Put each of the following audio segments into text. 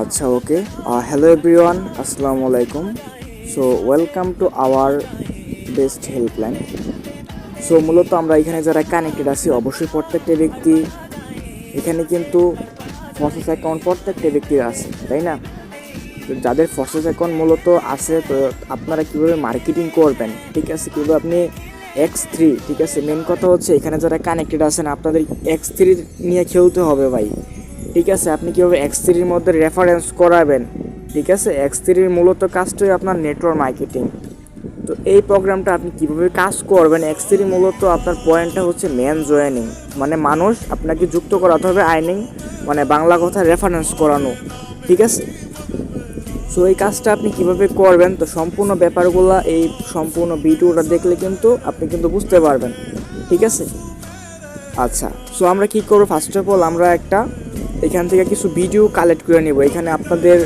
আচ্ছা, ওকে। Hello everyone, আসসালামু আলাইকুম। So welcome to our best helpline. So মূলত আমরা এখানে যারা কানেক্টেড আছি, অবশ্যই প্রত্যেকটা ব্যক্তি এখানে কিন্তু ফরসেস অ্যাকাউন্ট প্রত্যেকটা ব্যক্তির আছে, তাই না? তো যাদের ফরসেস অ্যাকাউন্ট মূলত আছে, তো আপনারা কীভাবে মার্কেটিং করবেন, ঠিক আছে, কীভাবে আপনি X3, ঠিক আছে, মেন কথা হচ্ছে এখানে যারা কানেক্টেড আছেন আপনাদের X3 নিয়ে খেলতে হবে ভাই, ঠিক আছে। আপনি কীভাবে X3-র মধ্যে রেফারেন্স করাবেন, ঠিক আছে। X3-র মূলত কাজটাই আপনার নেটওয়ার্ক মার্কেটিং। তো এই প্রোগ্রামটা আপনি কীভাবে কাজ করবেন, X3 মূলত আপনার পয়েন্টটা হচ্ছে ম্যান জয়েনিং, মানে মানুষ আপনাকে যুক্ত করাতে হবে, আর্নিং মানে বাংলা কথা রেফারেন্স করানো, ঠিক আছে। সো এই কাজটা আপনি কিভাবে করবেন, তো সম্পূর্ণ ব্যাপারগুলো এই সম্পূর্ণ ভিডিওটা দেখলে কিন্তু আপনি কিন্তু বুঝতে পারবেন, ঠিক আছে। আচ্ছা, সো আমরা কী করবো, ফার্স্ট অফ অল আমরা একটা এখান থেকে কিছু ভিডিও কালেক্ট করে নেব। এখানে আপনাদের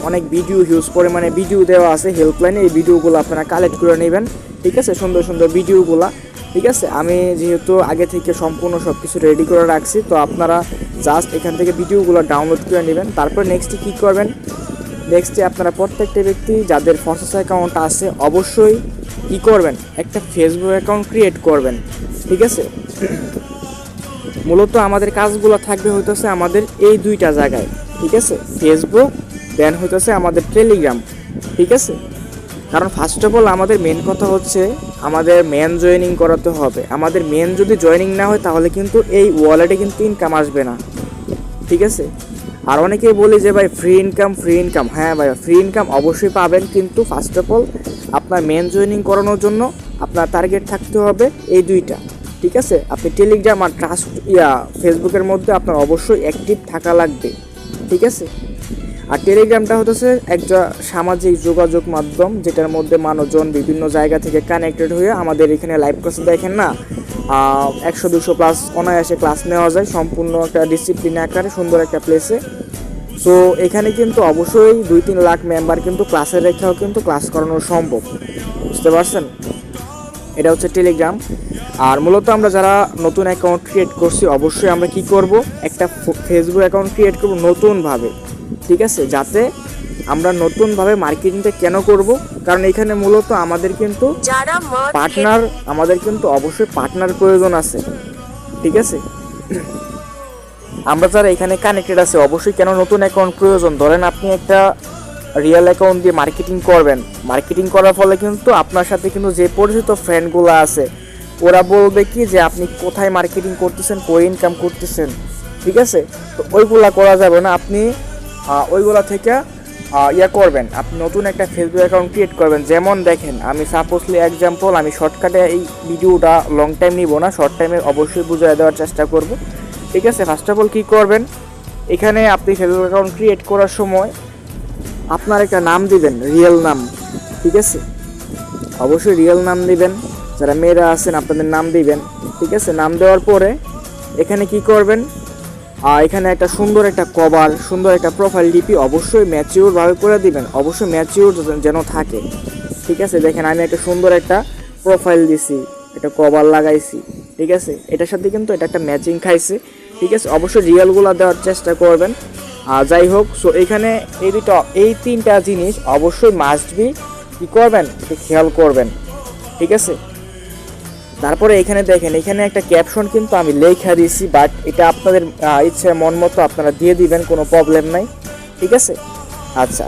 অনেক ভিডিও হিউজ পরিমাণে ভিডিও দেওয়া আছে হেল্পলাইনে, এই ভিডিওগুলো আপনারা কালেক্ট করে নেবেন, ঠিক আছে, সুন্দর সুন্দর ভিডিওগুলো, ঠিক আছে। আমি যেহেতু আগে থেকে সম্পূর্ণ সব কিছু রেডি করে রাখছি, তো আপনারা জাস্ট এখান থেকে ভিডিওগুলো ডাউনলোড করে নেবেন। তারপর নেক্সটে কী করবেন, নেক্সটে আপনারা প্রত্যেকটা ব্যক্তি যাদের ফরসেস অ্যাকাউন্ট আছে অবশ্যই কী করবেন, একটা ফেসবুক অ্যাকাউন্ট ক্রিয়েট করবেন, ঠিক আছে। মূলত আমাদের কাজগুলো থাকবে হইতেছে আমাদের এই দুইটা জায়গায়, ঠিক আছে, ফেসবুক দেন হইতেছে আমাদের টেলিগ্রাম, ঠিক আছে। কারণ ফার্স্ট অফ অল আমাদের মেন কথা হচ্ছে আমাদের মেন জয়েনিং করাতে হবে। আমাদের মেন যদি জয়েনিং না হয় তাহলে কিন্তু এই ওয়ালেটে কিন্তু ইনকাম আসবে না, ঠিক আছে। আর অনেকেই বলি যে ভাই ফ্রি ইনকাম, হ্যাঁ ভাই ফ্রি ইনকাম অবশ্যই পাবেন, কিন্তু ফার্স্ট অফ অল আপনার মেন জয়েনিং করানোর জন্য আপনার টার্গেট থাকতে হবে এই দুইটা, ঠিক আছে। আপনি টেলিগ্রাম আর ফেসবুকের মধ্যে আপনার অবশ্যই অ্যাক্টিভ থাকা লাগবে, ঠিক আছে। আর টেলিগ্রামটা হতেছে একটা সামাজিক যোগাযোগ মাধ্যম, যেটার মধ্যে মানুষজন বিভিন্ন জায়গা থেকে কানেক্টেড হয়ে আমাদের এখানে লাইভ ক্লাস দেখেন না, 100-200 প্লাস অনায়াসে ক্লাস নেওয়া যায় সম্পূর্ণ একটা ডিসিপ্লিন আকারে সুন্দর একটা প্লেসে। সো এখানে কিন্তু অবশ্যই 2-3 লাখ মেম্বার কিন্তু ক্লাসে রেখেও কিন্তু ক্লাস করানো সম্ভব, বুঝতে পারছেন। এটা হচ্ছে টেলিগ্রাম। আর মূলত আমরা যারা নতুন অ্যাকাউন্ট ক্রিয়েট করছি অবশ্যই আমরা কি করব, একটা ফেসবুক অ্যাকাউন্ট ক্রিয়েট করব নতুনভাবে, ঠিক আছে, যাতে আমরা নতুনভাবে মার্কেটিংটা কেন করব, কারণ এখানে মূলত আমাদের কিন্তু অবশ্যই পার্টনার প্রয়োজন আছে, ঠিক আছে। আমরা যারা এখানে কানেক্টেড আছে অবশ্যই কেন নতুন অ্যাকাউন্ট প্রয়োজন, ধরেন আপনি একটা রিয়েল অ্যাকাউন্ট দিয়ে মার্কেটিং করবেন, মার্কেটিং করার ফলে কিন্তু আপনার সাথে কিন্তু যে পরিচিত ফ্রেন্ডগুলো আছে ওরা বলবে কি যে আপনি কোথায় মার্কেটিং করতেছেন, কই ইনকাম করতেছেন, ঠিক আছে। তো ওইগুলা করা যাবে না, আপনি ওইগুলা থেকে করবেন, আপনি নতুন একটা ফেসবুক অ্যাকাউন্ট ক্রিয়েট করবেন। যেমন দেখেন, আমি সাপোজলি এক্সাম্পল, আমি শর্টকাটে এই ভিডিওটা লং টাইম নিব না, শর্ট টাইমে অবশ্যই বুঝিয়ে দেওয়ার চেষ্টা করব, ঠিক আছে। ফার্স্ট অফ অল কী করবেন, এখানে আপনি ফেসবুক অ্যাকাউন্ট ক্রিয়েট করার সময় আপনার একটা নাম দিবেন, রিয়েল নাম, ঠিক আছে, অবশ্যই রিয়েল নাম দিবেন। যারা মেয়েরা আছেন আপনাদের নাম দিবেন, ঠিক আছে। নাম দেওয়ার পরে এখানে কি করবেন, এখানে একটা সুন্দর একটা কভার, সুন্দর একটা প্রোফাইল ডিপি অবশ্যই ম্যাচিউরভাবে করে দিবেন, অবশ্যই ম্যাচিউর যেন থাকে, ঠিক আছে। দেখেন আমি একটা সুন্দর একটা প্রোফাইল দিছি, একটা কভার লাগাইছি, ঠিক আছে, এটার সাথে কিন্তু এটা একটা ম্যাচিং খাইছে, ঠিক আছে। অবশ্যই রিয়েলগুলো দেওয়ার চেষ্টা করবেন। যাই হোক, সো এখানে এই তিনটা জিনিস অবশ্যই মাস্ট বি কী করবেন, একটু খেয়াল করবেন, ঠিক আছে। তারপরে এখানে দেখেন, এখানে একটা ক্যাপশন কিন্তু আমি লেখা দিয়েছি, বাট এটা আপনাদের ইচ্ছে মন মতো আপনারা দিয়ে দিবেন, কোনো প্রবলেম নাই, ঠিক আছে। আচ্ছা,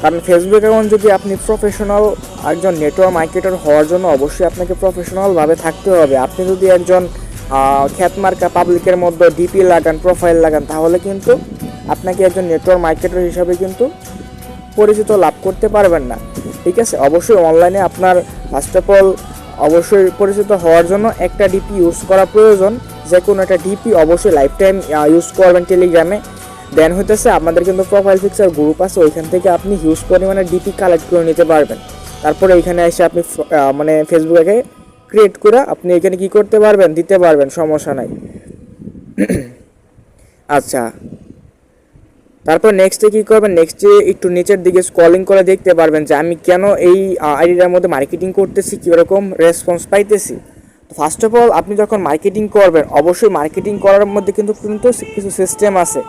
কারণ ফেসবুক অ্যাকাউন্ট যদি আপনি প্রফেশনাল একজন নেটওয়ার্ক মার্কেটার হওয়ার জন্য অবশ্যই আপনাকে প্রফেশনালভাবে থাকতে হবে। আপনি যদি একজন খ্যাতমার্কা পাবলিকের মধ্যে ডিপি লাগান, প্রোফাইল লাগান, তাহলে কিন্তু আপনাকে একজন নেটওয়ার্ক মার্কেটার হিসাবে কিন্তু পরিচিত লাভ করতে পারবেন না, ঠিক আছে। অবশ্যই অনলাইনে আপনার ফার্স্ট অফ অল অবশ্যই পরিচিত হওয়ার জন্য একটা ডিপি ইউজ করা প্রয়োজন, যে কোনো একটা ডিপি অবশ্যই লাইফ টাইম ইউজ করবেন টেলিগ্রামে। দেন হইতেছে আমাদের কিন্তু প্রোফাইল পিকচার গ্রুপ আছে, ওইখান থেকে আপনি হিউজ পরিমাণে ডিপি কালেক্ট করে নিতে পারবেন। তারপরে এখানে এসে আপনি মানে ফেসবুকে ক্রিয়েট করে আপনি এখানে কি করতে পারবেন, দিতে পারবেন, সমস্যা নাই। আচ্ছা, তারপর নেক্সটে কী করবেন, নেক্সটে একটু নিচের দিকে স্ক্রলিং করে দেখতে পারবেন যে আমি কেন এই আইডিটার মধ্যে মার্কেটিং করতেছি, কীরকম রেসপন্স পাইতেছি। ফার্স্ট অফ অল আপনি যখন মার্কেটিং করবেন অবশ্যই মার্কেটিং করার মধ্যে কিন্তু কিছু সিস্টেম আছে,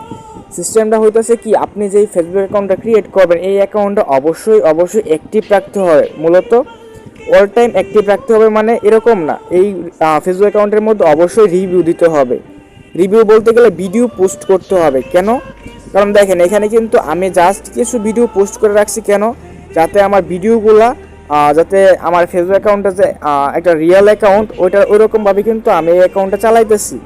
সিস্টেমটা হইতেছে কি, আপনি যেই ফেসবুক অ্যাকাউন্টটা ক্রিয়েট করবেন এই অ্যাকাউন্টটা অবশ্যই অ্যাক্টিভ রাখতে হবে। মূলত অল টাইম অ্যাক্টিভ রাখতে হবে মানে এরকম না, এই ফেসবুক অ্যাকাউন্টের মধ্যে অবশ্যই রিভিউ দিতে হবে। রিভিউ বলতে গেলে ভিডিও পোস্ট করতে হবে। কেন? কারণ দেখেন এখানে কিন্তু আমি জাস্ট কিছু ভিডিও পোস্ট করে রাখছি, কেন? যাতে আমার ভিডিওগুলা যাতে আমার ফেসবুক অ্যাকাউন্টটা যে একটা রিয়েল অ্যাকাউন্ট ওইটা ওইরকমভাবে কিন্তু আমি এই অ্যাকাউন্টটা চালাইতেছি,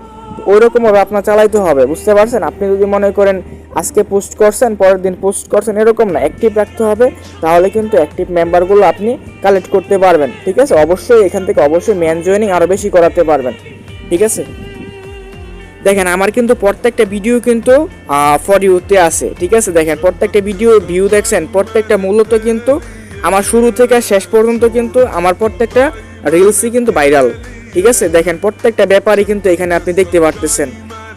ওইরকমভাবে আপনার চালাইতে হবে, বুঝতে পারছেন? আপনি যদি মনে করেন আজকে পোস্ট করছেন পরের দিন পোস্ট করছেন এরকম না, অ্যাক্টিভ রাখতে হবে, তাহলে কিন্তু অ্যাক্টিভ মেম্বারগুলো আপনি কালেক্ট করতে পারবেন। ঠিক আছে, অবশ্যই এখান থেকে অবশ্যই ম্যান জয়েনিং আরও বেশি করাতে পারবেন। ঠিক আছে, দেখেন আমার কিন্তু প্রত্যেকটা ভিডিও কিন্তু ফর ইউতে আছে। ঠিক আছে, দেখেন প্রত্যেকটা ভিডিও ভিউ দেখছেন, প্রত্যেকটা মূলত কিন্তু আমার শুরু থেকে শেষ পর্যন্ত কিন্তু আমার প্রত্যেকটা রিলসই কিন্তু ভাইরাল। ঠিক আছে, দেখেন প্রত্যেকটা ব্যাপারই কিন্তু এখানে আপনি দেখতে পারতেছেন।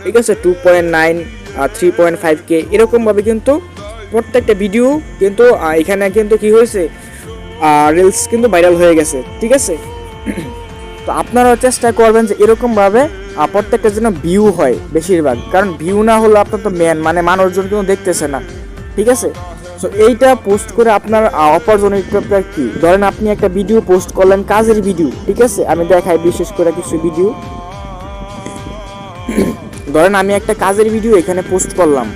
ঠিক আছে, 2.9 3.5K এরকমভাবে কিন্তু প্রত্যেকটা ভিডিও কিন্তু এখানে কিন্তু কি হয়েছে, রিলস কিন্তু ভাইরাল হয়ে গেছে। ঠিক আছে, তো আপনারাও চেষ্টা করবেন যে এরকমভাবে প্রত্যেকটা যেন ভিউ হয় বেশিরভাগ, কারণ ভিউ না হলে আপনার তো মানে মানুষজন কিন্তু দেখতেছে না। ঠিক আছে, সো এইটা পোস্ট করে আপনার অপরজনীয়তা কি, ধরেন আপনি একটা ভিডিও পোস্ট করলেন কাজের ভিডিও। ঠিক আছে, আমি দেখাই বিশেষ করে কিছু ভিডিও। ধরেন আমি একটা কাজের ভিডিও এখানে পোস্ট করলাম,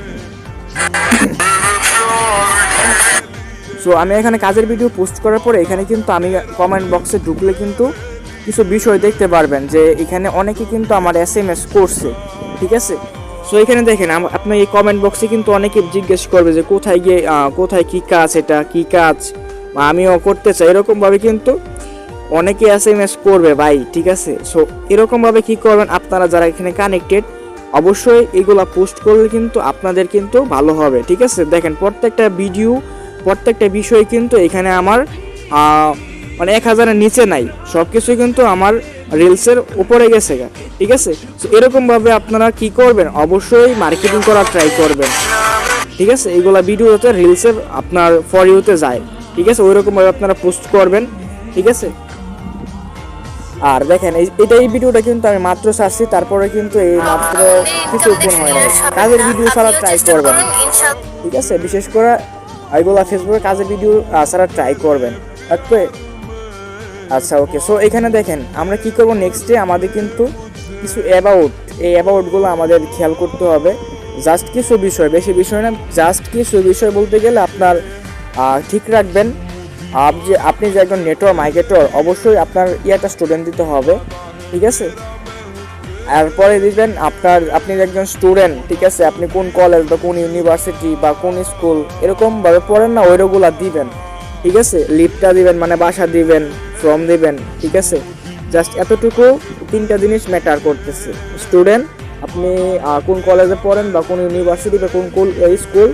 সো আমি এখানে কাজের ভিডিও পোস্ট করার পরে এখানে কিন্তু আমি কমেন্ট বক্সে ঢুকলে কিন্তু কিছু বিষয় দেখতে পারবেন যে এখানে অনেকে কিন্তু আমার SMS করছে। ঠিক আছে, সো এখানে দেখেন আপনার এই কমেন্ট বক্সে কিন্তু অনেকে জিজ্ঞেস করবে যে কোথায় গিয়ে কোথায় কী কাজ, এটা কী কাজ, আমিও করতে চাই, এরকমভাবে কিন্তু অনেকে SMS করবে ভাই। ঠিক আছে, সো এরকমভাবে কী করবেন আপনারা যারা এখানে কানেক্টেড, অবশ্যই এগুলা পোস্ট করলে কিন্তু আপনাদের কিন্তু ভালো হবে। ঠিক আছে, দেখেন প্রত্যেকটা ভিডিও প্রত্যেকটা বিষয় কিন্তু এখানে আমার মানে 1000-এর নিচে নাই, সব কিছু কিন্তু আমার রিলসের উপরে গেছে। ঠিক আছে, সো এরকমভাবে আপনারা কি করবেন, অবশ্যই মার্কেটিং করার ট্রাই করবেন। ঠিক আছে, এইগুলা ভিডিও যাতে রিলসের আপনার ফর ইউতে যায়। ঠিক আছে, ওইরকমভাবে আপনারা পোস্ট করবেন। ঠিক আছে, আর দেখেন এই ভিডিওটা কিন্তু আমি মাত্র ছাড়ছি, তারপরে কিন্তু এই মাত্র কিছুক্ষণ হয় না, কাজের ভিডিও ছাড়া ট্রাই করবেন। ঠিক আছে, বিশেষ করে এইগুলা ফেসবুকে কাজের ভিডিও ছাড়া ট্রাই করবেন। ওকে, আচ্ছা ওকে। সো এখানে দেখেন আমরা কি করব, নেক্সটে আমাদের কিন্তু কিছু এই অ্যাবাউটগুলো আমাদের খেয়াল করতে হবে। জাস্ট কিছু বিষয়, বেশি বিষয় না, জাস্ট কিছু বিষয় বলতে গেলে আপনার ঠিক রাখবেন যে আপনি যে একজন নেটওয়ার্ক মার্কেটর, অবশ্যই আপনার একটা স্টুডেন্ট দিতে হবে। ঠিক আছে, এরপরে দিবেন আপনি একজন স্টুডেন্ট। ঠিক আছে, আপনি কোন কলেজ বা কোন ইউনিভার্সিটি বা কোন স্কুল এরকমভাবে পড়েন না, ওইগুলা দিবেন। ঠিক আছে, লিভটা দিবেন মানে বাসা দিবেন, ফর্ম দিবেন। ঠিক আছে, জাস্ট এতটুকু 3টা জিনিস ম্যাটার করতেছে। স্টুডেন্ট, আপনি কোন কলেজে পড়েন বা কোন ইউনিভার্সিটি বা কোন স্কুল,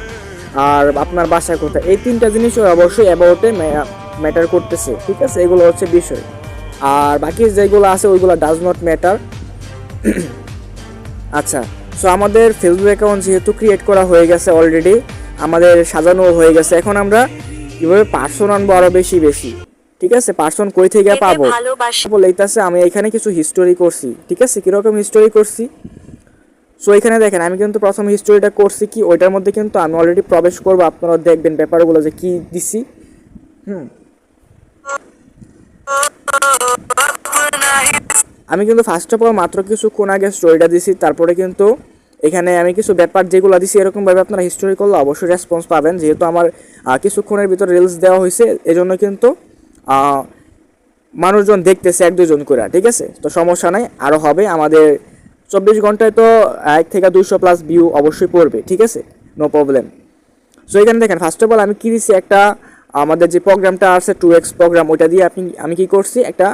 আর আপনার বাসা কোথায়, এই 3টা জিনিস অবশ্যই অ্যাবাউটে ম্যাটার করতেছে। ঠিক আছে, এগুলো হচ্ছে বিষয়, আর বাকি যেগুলো আছে ওইগুলো ডাজ নট ম্যাটার। আচ্ছা, সো আমাদের ফেসবুক অ্যাকাউন্ট যেহেতু ক্রিয়েট করা হয়ে গেছে অলরেডি, আমাদের সাজানো হয়ে গেছে, এখন আমরা কীভাবে পার্সন আনবো আরও বেশি। ঠিক আছে, পার্সন কই থেকে পাবো বলতেছে, আমি এখানে কিছু হিস্টোরি করছি। ঠিক আছে, কীরকম হিস্টোরি করছি, সো এখানে দেখেন আমি কিন্তু প্রথম হিস্টোরিটা করছি কি, ওইটার মধ্যে কিন্তু আমি অলরেডি প্রবেশ করবো, আপনারা দেখবেন ব্যাপারগুলো যে কি দিছি। আমি কিন্তু ফার্স্ট অফ অল মাত্র কিছুক্ষণ আগে স্টোরিটা দিছি, তারপরে কিন্তু এখানে আমি কিছু ব্যাপার যেগুলো দিছি এরকমভাবে আপনারা হিস্টোরি করলে অবশ্যই রেসপন্স পাবেন। যেহেতু আমার কিছুক্ষণের ভিতরে রিলস দেওয়া হয়েছে, এজন্য কিন্তু মানুষজন দেখতেছে 1-2 জন করে। ঠিক আছে, তো সমস্যা নাই, আরও হবে, আমাদের 24 ঘন্টায় তো 1 থেকে 200+ ভিউ অবশ্যই পড়বে। ঠিক আছে, নো প্রবলেম। সো এখানে দেখেন ফার্স্ট অফ অল আমি কী দিচ্ছি, একটা আমাদের যে প্রোগ্রামটা আছে 2x প্রোগ্রাম, ওইটা দিয়ে আমি কী করছি, একটা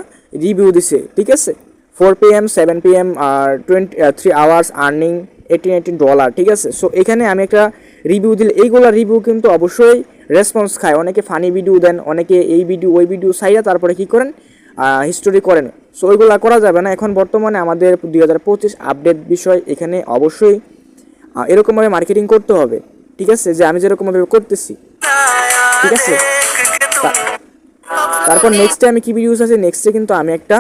রিভিউ দিছি। ঠিক আছে, 4 PM 7 PM আর 23 আওয়ার্স আর্নিং $18. ঠিক আছে, সো এখানে আমি একটা রিভিউ দিলে এইগুলা রিভিউ কিন্তু অবশ্যই রেসপন্স খায়। অনেকে ফানি ভিডিও দেন, অনেকে এই ভিডিও ওই ভিডিও চাইয়া তারপরে কী করেন, হিস্টোরি করেন। সো ওইগুলো করা যাবে না, এখন বর্তমানে আমাদের 2025 আপডেট বিষয়, এখানে অবশ্যই এরকমভাবে মার্কেটিং করতে হবে। ঠিক আছে, যে আমি যেরকমভাবে করতেছি। ঠিক আছে, তারপর নেক্সটে আমি কী ভিডিওস আছে, নেক্সটে কিন্তু আমি একটা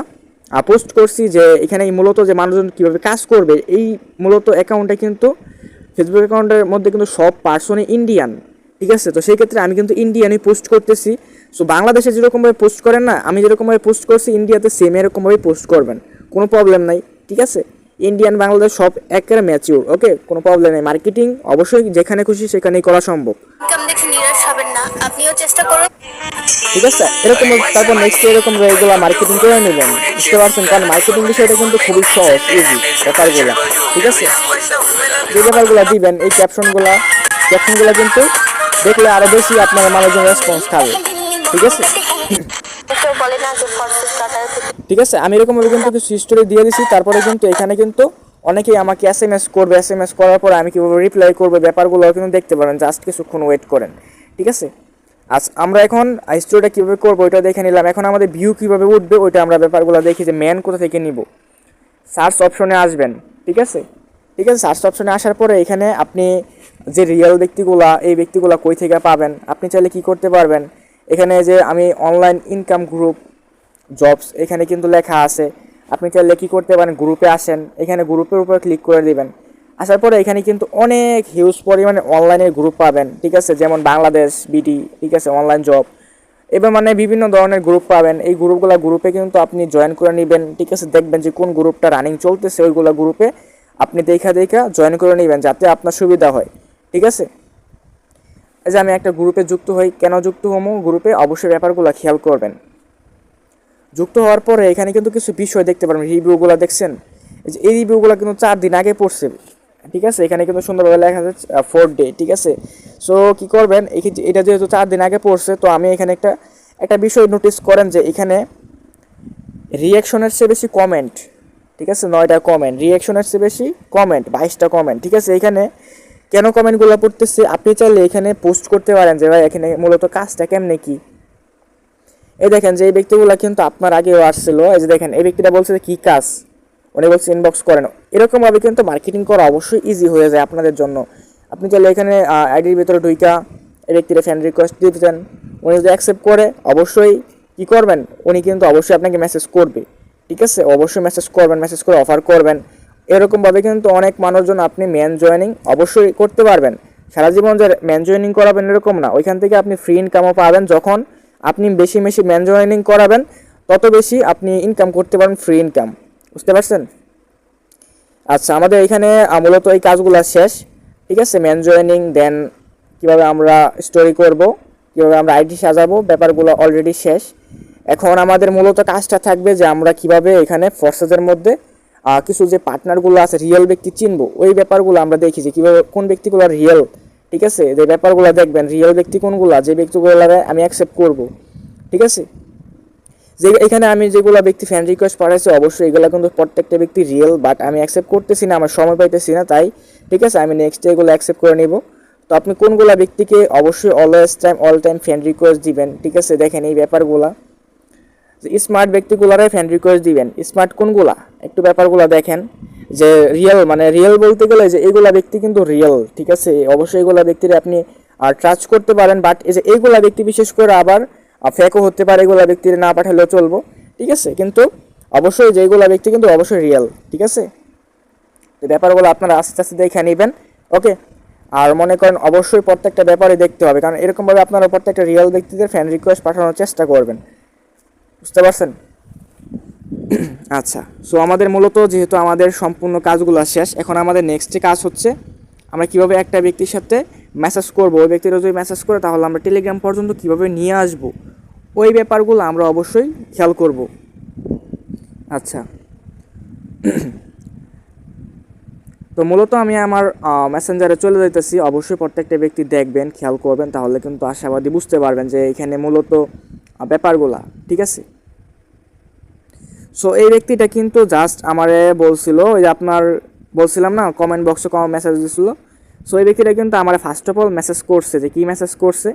পোস্ট করছি যে এখানে মূলত যে মানুষজন কীভাবে কাজ করবে, এই মূলত অ্যাকাউন্টে কিন্তু ফেসবুক অ্যাকাউন্টের মধ্যে কিন্তু সব পার্সনই ইন্ডিয়ান, ঠিক আছে। তো সেই ক্ষেত্রে আমি কিন্তু ইন্ডিয়ানই পোস্ট করতেছি। সো বাংলাদেশে যেরকমভাবে পোস্ট করেন না, আমি যেরকমভাবে পোস্ট করছি ইন্ডিয়াতে সেম এরকমভাবেই পোস্ট করবেন, কোনো প্রবলেম নাই, ঠিক আছে। ইন্ডিয়ান বাংলাদেশ সব একেবারে ম্যাচিউর, ওকে, কোনো প্রবলেম নেই। মার্কেটিং অবশ্যই যেখানে খুশি সেখানেই করা সম্ভব, দেখে নিরাশ হবেন না, আপনিও চেষ্টা করুন। ঠিক আছে। এরকম তারপর নেক্সট এরকম এগুলো মার্কেটিং করে নেবেন, বুঝতে পারছেন, কারণ মার্কেটিং বিষয়টা কিন্তু খুবই সহজ, ইজি ব্যাপারগুলো, ঠিক আছে। যে ব্যাপারগুলো দিবেন এই ক্যাপশনগুলো কিন্তু দেখলে আরো বেশি আপনার মানুষজন রেসপন্স খাবে, ঠিক আছে। বলে না যে ফরসেস কাটার ঠিক আছে, আমি এরকমভাবে কিন্তু কিছু হিস্টোরি দিয়ে দিছি। তারপরে কিন্তু এখানে কিন্তু অনেকেই আমাকে এসএমএস করবে, এসএমএস করার পর আমি কীভাবে রিপ্লাই করবে ব্যাপারগুলো কিন্তু দেখতে পারেন, জাস্ট কিছুক্ষণ ওয়েট করেন, ঠিক আছে। আজ আমরা এখন হিস্টোরিটা কীভাবে করবো ওইটা দেখে নিলাম। এখন আমাদের ভিউ কীভাবে উঠবে ওইটা আমরা ব্যাপারগুলো দেখি, যে ম্যান কোথা থেকে নিব। সার্চ অপশনে আসবেন, ঠিক আছে, ঠিক আছে। সার্চ অপশনে আসার পরে এখানে আপনি যে রিয়েল ব্যক্তিগুলা, এই ব্যক্তিগুলা কই থেকে পাবেন, আপনি চাইলে কি করতে পারবেন, এখানে যে আমি অনলাইন ইনকাম গ্রুপ জবস এখানে কিন্তু লেখা আছে। আপনি চাইলে কী করতে পারেন, গ্রুপে আসেন, এখানে গ্রুপের উপর ক্লিক করে দিবেন। আসার পরে এখানে কিন্তু অনেক হিউজ পরিমাণে অনলাইনের গ্রুপ পাবেন, ঠিক আছে, যেমন বাংলাদেশ বিডি, ঠিক আছে, অনলাইন জব, এবার মানে বিভিন্ন ধরনের গ্রুপ পাবেন। এই গ্রুপে কিন্তু আপনি জয়েন করে নেবেন, ঠিক আছে। দেখবেন যে কোন গ্রুপটা রানিং চলতেছে, ওইগুলো গ্রুপে আপনি দেখা জয়েন করে নেবেন, যাতে আপনার সুবিধা হয়, ঠিক আছে। এই যে আমি একটা গ্রুপে যুক্ত হই, কেন যুক্ত হবো গ্রুপে, অবশ্যই ব্যাপারগুলো খেয়াল করবেন। যুক্ত হওয়ার পরে এখানে কিন্তু কিছু বিষয় দেখতে পারবেন, রিভিউগুলো দেখছেন, এই রিভিউগুলো কিন্তু 4 দিন আগে পড়ছে, ঠিক আছে। এখানে কিন্তু সুন্দরভাবে লেখা আছে 4 ডে, ঠিক আছে। সো কী করবেন, এটা যেহেতু 4 দিন আগে পড়ছে, তো আমি এখানে একটা বিষয় নোটিস করেন যে এখানে রিয়াকশনের চেয়ে বেশি কমেন্ট, ঠিক আছে, 9টা কমেন্ট, রিয়াকশনের চেয়ে বেশি কমেন্ট 22টা কমেন্ট, ঠিক আছে। এখানে কেন কমেন্টগুলো পড়তেছে, আপনি চাইলে এখানে পোস্ট করতে পারেন যে ভাই এখানে মূলত কাজটা কেমনে কি। এই দেখেন যে এই ব্যক্তিগুলো কিন্তু আপনার আগেও আসছিল, এই যে দেখেন এই ব্যক্তিটা বলছে যে কী কাজ, উনি বলছে ইনবক্স করেন। এরকমভাবে কিন্তু মার্কেটিং করা অবশ্যই ইজি হয়ে যায় আপনাদের জন্য। আপনি চাইলে এখানে আইডির ভিতরে ঢুইকা এই ব্যক্তির ফ্রেন্ড রিকোয়েস্ট দিতেছেন, উনি যদি অ্যাকসেপ্ট করে অবশ্যই কী করবেন, উনি কিন্তু অবশ্যই আপনাকে মেসেজ করবে, ঠিক আছে। অবশ্যই মেসেজ করবেন, মেসেজ করে অফার করবেন। এরকমভাবে কিন্তু অনেক মানুষজন আপনি ম্যান জয়েনিং অবশ্যই করতে পারবেন। সারা জীবন যে ম্যান জয়েনিং করাবেন এরকম না, ওইখান থেকে আপনি ফ্রি ইনকামও পাবেন। যখন আপনি বেশি বেশি ম্যান জয়েনিং করাবেন তত বেশি আপনি ইনকাম করতে পারবেন, ফ্রি ইনকাম, বুঝতে পারছেন। আচ্ছা, আমাদের এখানে মূলত এই কাজগুলো শেষ, ঠিক আছে। ম্যান জয়েনিং, দেন কীভাবে আমরা স্টোরি করব, কীভাবে আমরা আইডি সাজাবো, ব্যাপারগুলো অলরেডি শেষ। এখন আমাদের মূলত কাজটা থাকবে যে আমরা কিভাবে এখানে ফোর্সেসের মধ্যে কিছু যে পার্টনারগুলো আছে, রিয়েল ব্যক্তি চিনবো, ওই ব্যাপারগুলো আমরা দেখি যে কীভাবে কোন ব্যক্তিগুলো রিয়েল, ঠিক আছে। যে ব্যাপারগুলো দেখবেন রিয়েল ব্যক্তি কোনগুলো, যে ব্যক্তিগুলো আমি অ্যাকসেপ্ট করব, ঠিক আছে। যে এখানে আমি যেগুলো ব্যক্তি ফ্রেন্ড রিকোয়েস্ট পাঠাইছি অবশ্যই এগুলো কিন্তু প্রত্যেকটা ব্যক্তি রিয়েল, বাট আমি অ্যাকসেপ্ট করতেছি না, আমার সময় পাইতেছি না, তাই ঠিক আছে আমি নেক্সট এগুলো অ্যাকসেপ্ট করে নিব। তো আপনি কোনগুলো ব্যক্তিকে অবশ্যই অল টাইম ফ্রেন্ড রিকোয়েস্ট দিবেন, ঠিক আছে। দেখেন এই ব্যাপারগুলো, স্মার্ট ব্যক্তিগুলোরাই ফ্রেন্ড রিকোয়েস্ট দিবেন। স্মার্ট কোনগুলা, একটু ব্যাপারগুলো দেখেন যে রিয়েল, মানে রিয়েল বলতে গেলে যে এইগুলা ব্যক্তি কিন্তু রিয়েল, ঠিক আছে। অবশ্যই এইগুলা ব্যক্তির আপনি ট্রাস্ট করতে পারেন, বাট এই যে এইগুলা ব্যক্তি বিশেষ করে আবার ফেকও হতে পারে, এগুলা ব্যক্তির না পাঠালেও চলবো, ঠিক আছে। কিন্তু অবশ্যই যেগুলা ব্যক্তি কিন্তু অবশ্যই রিয়েল, ঠিক আছে। তো ব্যাপারগুলো আপনারা আস্তে আস্তে দেখে নেবেন, ওকে। আর মনে করেন অবশ্যই প্রত্যেকটা ব্যাপারে দেখতে হবে, কারণ এরকমভাবে আপনারা প্রত্যেকটা রিয়েল ব্যক্তিদের ফ্রেন্ড রিকোয়েস্ট পাঠানোর চেষ্টা করবেন, বুঝতে পারছেন। আচ্ছা, সো আমাদের মূলত যেহেতু আমাদের সম্পূর্ণ কাজগুলো শেষ, এখন আমাদের নেক্সট কাজ হচ্ছে আমরা কীভাবে একটা ব্যক্তির সাথে মেসেজ করব, ওই ব্যক্তিরা যদি মেসেজ করে তাহলে আমরা টেলিগ্রাম পর্যন্ত কীভাবে নিয়ে আসব, ওই ব্যাপারগুলো আমরা অবশ্যই খেয়াল করব। আচ্ছা, তো মূলত আমি আমার মেসেঞ্জারে চলে যাইতেছি, অবশ্যই প্রত্যেকটা ব্যক্তি দেখবেন, খেয়াল করবেন, তাহলে কিন্তু আশাবাদী বুঝতে পারবেন যে এখানে মূলত ব্যাপারগুলা, ঠিক আছে। সো এই ব্যক্তিটা কিন্তু জাস্ট আমারে বলছিল, ওই যে আপনার বলছিলাম না কমেন্ট বক্সে মেসেজ দিছিল। সো এই ব্যক্তিটা কিন্তু আমার ফার্স্ট অফ অল মেসেজ করছে, যে কী মেসেজ করছে,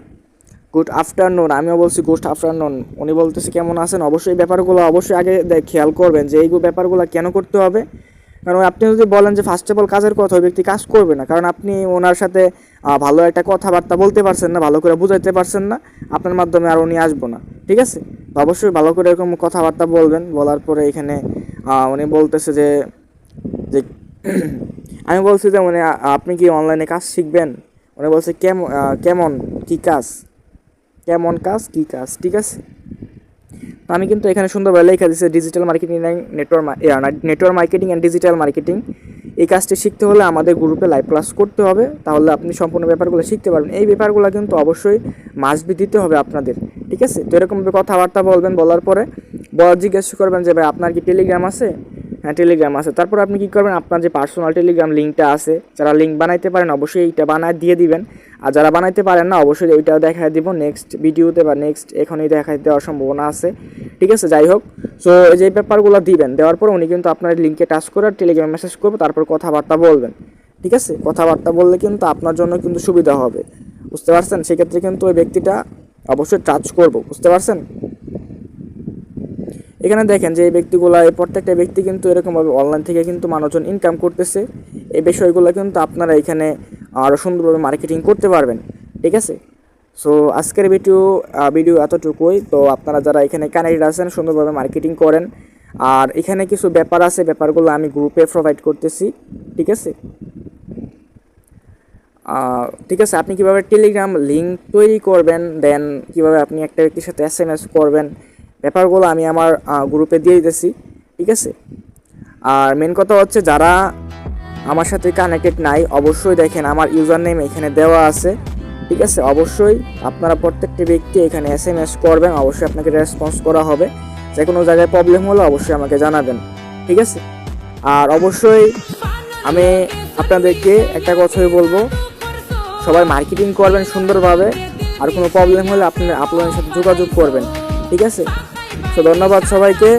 গুড আফটারনুন। আমিও বলছি গুড আফটারনুন, উনি বলতেছে কেমন আছেন। অবশ্যই ব্যাপারগুলো অবশ্যই আগে খেয়াল করবেন যে এই ব্যাপারগুলো কেন করতে হবে, কারণ আপনি যদি বলেন যে ফার্স্ট অফ অল কাজের কথা, ওই ব্যক্তি কাজ করবে না, কারণ আপনি ওনার সাথে ভালো একটা কথাবার্তা বলতে পারছেন না, ভালো করে বুঝাইতে পারছেন না, আপনার মাধ্যমে আর উনি আসবো না, ঠিক আছে। তো অবশ্যই ভালো করে এরকম কথাবার্তা বলবেন। বলার পরে এখানে উনি বলতেছে যে আমি বলছি যে মানে আপনি কি অনলাইনে কাজ শিখবেন? উনি বলছে কেমন কি কাজ, কেমন কাজ কি কাজ, ঠিক আছে। তো আমি কিন্তু এখানে সুন্দরভাবে লেখা দিচ্ছে digital marketing network marketing and digital marketing. এই কাজটি শিখতে হলে আমাদের গ্রুপে লাইভ ক্লাস করতে হবে, তাহলে আপনি সম্পূর্ণ ব্যাপারগুলো শিখতে পারবেন। এই ব্যাপারগুলো কিন্তু অবশ্যই মাস্ট বি দিতে হবে আপনাদের, ঠিক আছে। তো এরকমভাবে কথাবার্তা বলবেন, বলার পরে জিজ্ঞেস করবেন যে ভাই আপনার কি টেলিগ্রাম আছে? হ্যাঁ টেলিগ্রাম আছে। তারপর আপনি কী করবেন, আপনার যে পার্সোনাল টেলিগ্রাম লিঙ্কটা আছে, যারা লিঙ্ক বানাইতে পারেন অবশ্যই এইটা বানায় দিয়ে দিবেন, আর যারা বানাইতে পারেন না অবশ্যই ওইটাও দেখায় দিব নেক্সট ভিডিওতে বা নেক্সট এখনই দেখাই দেওয়ার সম্ভাবনা আছে, ঠিক আছে। যাই হোক, সো এই যে ব্যাপারগুলো দিবেন, দেওয়ার পর উনি কিন্তু আপনার লিঙ্কে টাচ করে টেলিগ্রাম মেসেজ করবে, তারপর কথাবার্তা বলবেন, ঠিক আছে। কথাবার্তা বললে কিন্তু আপনার জন্য কিন্তু সুবিধা হবে, বুঝতে পারছেন। সেক্ষেত্রে কিন্তু ওই ব্যক্তিটা অবশ্যই টাচ করবো, বুঝতে পারছেন। এখানে দেখেন যে এই ব্যক্তিগুলো, এই প্রত্যেকটা ব্যক্তি কিন্তু এরকমভাবে অনলাইন থেকে কিন্তু মানুষজন ইনকাম করতেছে। এই বিষয়গুলো কিন্তু আপনারা এখানে আরও সুন্দরভাবে মার্কেটিং করতে পারবেন, ঠিক আছে। সো আজকের ভিডিও এতটুকুই। তো আপনারা যারা এখানে কানেক্টেড আছেন সুন্দরভাবে মার্কেটিং করেন, আর এখানে কিছু ব্যাপার আছে, ব্যাপারগুলো আমি গ্রুপে প্রোভাইড করতেছি, ঠিক আছে। ঠিক আছে, আপনি কিভাবে টেলিগ্রাম লিঙ্ক তৈরি করবেন, দেন কিভাবে আপনি একটা ব্যক্তির সাথে SMS করবেন, ব্যাপারগুলো আমি আমার গ্রুপে দিয়ে দিতেছি, ঠিক আছে। আর মেন কথা হচ্ছে যারা আমার সাথে কানেক্টেড নাই অবশ্যই দেখেন আমার ইউজার নেম এখানে দেওয়া আছে, ঠিক আছে। অবশ্যই আপনারা প্রত্যেকটি ব্যক্তি এখানে SMS করবেন, অবশ্যই আপনাকে রেসপন্স করা হবে। যে কোনো জায়গায় প্রবলেম হলে অবশ্যই আমাকে জানাবেন, ঠিক আছে। আর অবশ্যই আমি আপনাদেরকে একটা কথাই বলবো, সবাই মার্কেটিং করবেন সুন্দরভাবে, আর কোনো প্রবলেম হলে আপনাদের সাথে যোগাযোগ করবেন, ঠিক আছে। তো ধন্যবাদ সবাইকে।